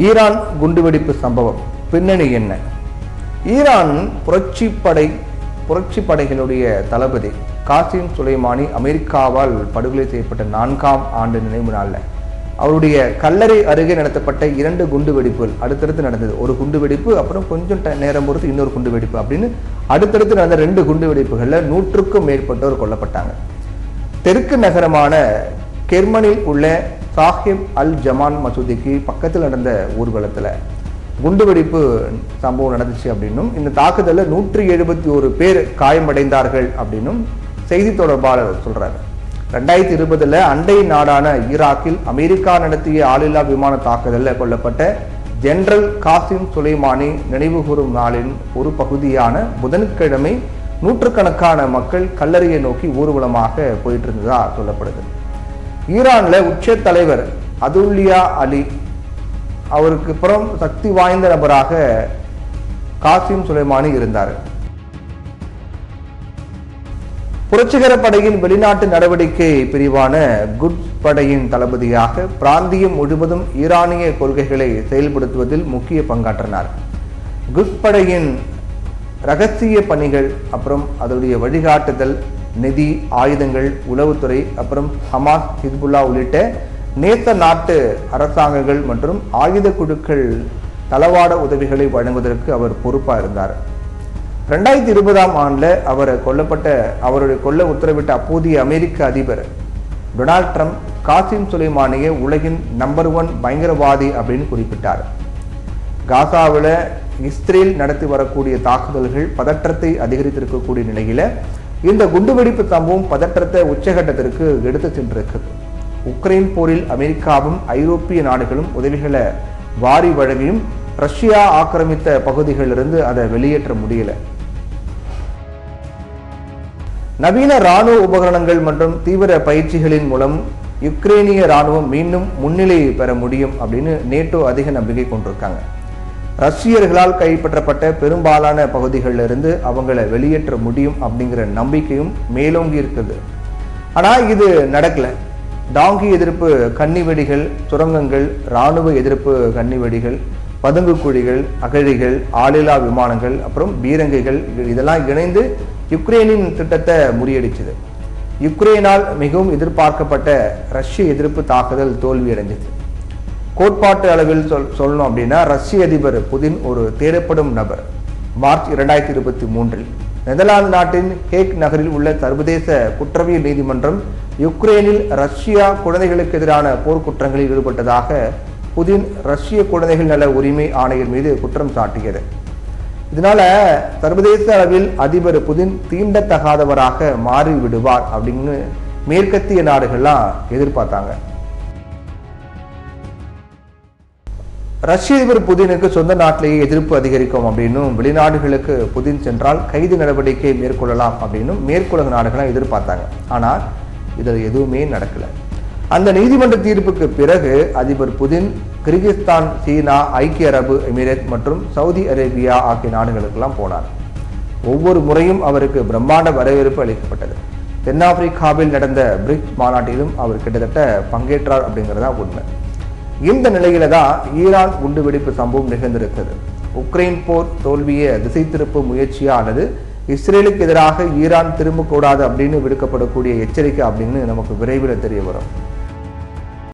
Iran குண்டுவெடிப்பு சம்பவம் பின்னணி என்ன? ஈரான் புரட்சிப்படைகளுடைய தளபதி காசிம் சுலைமானி அமெரிக்காவால் படுகொலை செய்யப்பட்ட 4ஆம் ஆண்டு நினைவு நாளில் அவருடைய கல்லறை அருகே நடத்தப்பட்ட 2 குண்டுவெடிப்புகள் அடுத்தடுத்து நடந்தது. ஒரு குண்டுவெடிப்பு, அப்புறம் கொஞ்சம் நேரம் பொறுத்து இன்னொரு குண்டுவெடிப்பு அப்படின்னு அடுத்தடுத்து நடந்த 2 குண்டுவெடிப்புகளில் 100க்கும் மேற்பட்டோர் கொல்லப்பட்டாங்க. தெற்கு நகரமான கெர்மனில் உள்ள சாஹிப் அல் ஜமான் மசூதிக்கு பக்கத்தில் நடந்த ஊர்வலத்தில் குண்டுவெடிப்பு சம்பவம் நடந்துச்சு அப்படின்னும், இந்த தாக்குதலில் 171 பேர் காயமடைந்தார்கள் அப்படின்னும் செய்தி தொடர்பாளர் சொல்றாரு. 2020 அண்டை நாடான ஈராக்கில் அமெரிக்கா நடத்திய ஆளில்லா விமான தாக்குதலில் கொல்லப்பட்ட ஜெனரல் காசிம் சுலைமானி நினைவுகூரும் நாளின் ஒரு பகுதியான புதன்கிழமை நூற்றுக்கணக்கான மக்கள் கல்லறையை நோக்கி ஊர்வலமாக போயிட்டு இருந்ததா சொல்லப்படுது. ஈரான்ல உச்ச தலைவர் அதுல்யா அலி அவருக்கு புறம் சக்தி வாய்ந்த நபராக காசிம் சுலைமானி இருந்தார். புரட்சிகர படையின் வெளிநாட்டு நடவடிக்கை பிரிவான குட்ஸ் படையின் தளபதியாக பிராந்தியம் முழுவதும் ஈரானிய கொள்கைகளை செயல்படுத்துவதில் முக்கிய பங்காற்றினார். குட்ஸ் படையின் ரகசிய பணிகள், அப்புறம் அதனுடைய வழிகாட்டுதல், நிதி, ஆயுதங்கள், உளவுத்துறை, அப்புறம் ஹமாஸ், ஹிஸ்புல்லா உள்ளிட்ட நேச நாட்டு அரசாங்கங்கள் மற்றும் ஆயுத குழுக்கள் தளவாட உதவிகளை வழங்குவதற்கு அவர் பொறுப்பாக இருந்தார். 2020ஆம் ஆண்டில் அவருடைய கொல்ல உத்தரவிட்ட அப்போதைய அமெரிக்க அதிபர் டொனால்ட் ட்ரம்ப் காசிம் சுலைமானியை உலகின் நம்பர் 1 பயங்கரவாதி அப்படின்னு குறிப்பிட்டார். காசாவில் இஸ்ரேல் நடத்தி வரக்கூடிய தாக்குதல்கள் பதற்றத்தை அதிகரித்திருக்கக்கூடிய நிலையில இந்த குண்டுவெடிப்பு சம்பவம் பதற்றத்தை உச்சகட்டத்திற்கு எடுத்து சென்றிருக்கிறது. உக்ரைன் போரில் அமெரிக்காவும் ஐரோப்பிய நாடுகளும் உதவிகளை வாரி வழங்கியும் ரஷ்யா ஆக்கிரமித்த பகுதிகளிலிருந்து அதை வெளியேற்ற முடியல. நவீன இராணுவ உபகரணங்கள் மற்றும் தீவிர பயிற்சிகளின் மூலம் யுக்ரைனிய இராணுவம் மீண்டும் முன்னிலை பெற முடியும் அப்படின்னு நேட்டோ அதிக நம்பிக்கை கொண்டிருக்காங்க. ரஷ்யர்களால் கைப்பற்றப்பட்ட பெரும்பாலான பகுதிகளிலிருந்து அவங்களை வெளியேற்ற முடியும் அப்படிங்கிற நம்பிக்கையும் மேலோங்கி இருக்குது. ஆனால் இது நடக்கல. டாங்கி எதிர்ப்பு கன்னிவெடிகள், சுரங்கங்கள், இராணுவ எதிர்ப்பு கன்னிவெடிகள், பதுங்கு குழிகள், அகழிகள், ஆளில்லா விமானங்கள், அப்புறம் பீரங்கிகள் இதெல்லாம் இணைந்து யுக்ரைனின் திட்டத்தை முறியடிச்சது. யுக்ரைனால் மிகவும் எதிர்பார்க்கப்பட்ட ரஷ்ய எதிர்ப்பு தாக்குதல் தோல்வியடைஞ்சது. கோட்பாட்டு அளவில் சொல்லணும் அப்படின்னா ரஷ்ய அதிபர் புதின் ஒரு தேடப்படும் நபர். மார்ச் 2023 நெதர்லாந்து நாட்டின் ஹேக் நகரில் உள்ள சர்வதேச குற்றவியல் நீதிமன்றம் யுக்ரைனில் ரஷ்யா குழந்தைகளுக்கு எதிரான போர்க்குற்றங்களில் ஈடுபட்டதாக புதின் ரஷ்ய குழந்தைகள் நல உரிமை ஆணையர் மீது குற்றம் சாட்டியது. இதனால சர்வதேச அளவில் அதிபர் புதின் தீண்டத்தகாதவராக மாறிவிடுவார் அப்படின்னு மேற்கத்திய நாடுகள்லாம் எதிர்பார்த்தாங்க. ரஷ்ய அதிபர் புதினுக்கு சொந்த நாட்டிலேயே எதிர்ப்பு அதிகரிக்கும் அப்படின்னும், வெளிநாடுகளுக்கு புதின் சென்றால் கைது நடவடிக்கை மேற்கொள்ளலாம் அப்படின்னும் மேற்குலக நாடுகளாம் எதிர்பார்த்தாங்க. ஆனால் இதில் எதுவுமே நடக்கல. அந்த நீதிமன்ற தீர்ப்புக்கு பிறகு அதிபர் புதின் கிர்கிஸ்தான், சீனா, ஐக்கிய அரபு எமிரேட் மற்றும் சவுதி அரேபியா ஆகிய நாடுகளுக்கெல்லாம் போனார். ஒவ்வொரு முறையும் அவருக்கு பிரம்மாண்ட வரவேற்பு அளிக்கப்பட்டது. தென்னாப்பிரிக்காவில் நடந்த பிரிக்ஸ் மாநாட்டிலும் அவர் கிட்டத்தட்ட பங்கேற்றார் அப்படிங்கிறதா உண்மை. இந்த நிலையில தான் ஈரான் குண்டுவெடிப்பு சம்பவம் நிகழ்ந்திருக்கிறது. உக்ரைன் போர் தோல்வியை திசை திருப்பும் முயற்சியா அல்லது இஸ்ரேலுக்கு எதிராக ஈரான் திரும்பக்கூடாது அப்படின்னு விடுக்கப்படக்கூடிய எச்சரிக்கை அப்படின்னு நமக்கு விரைவில் தெரிய வரும்.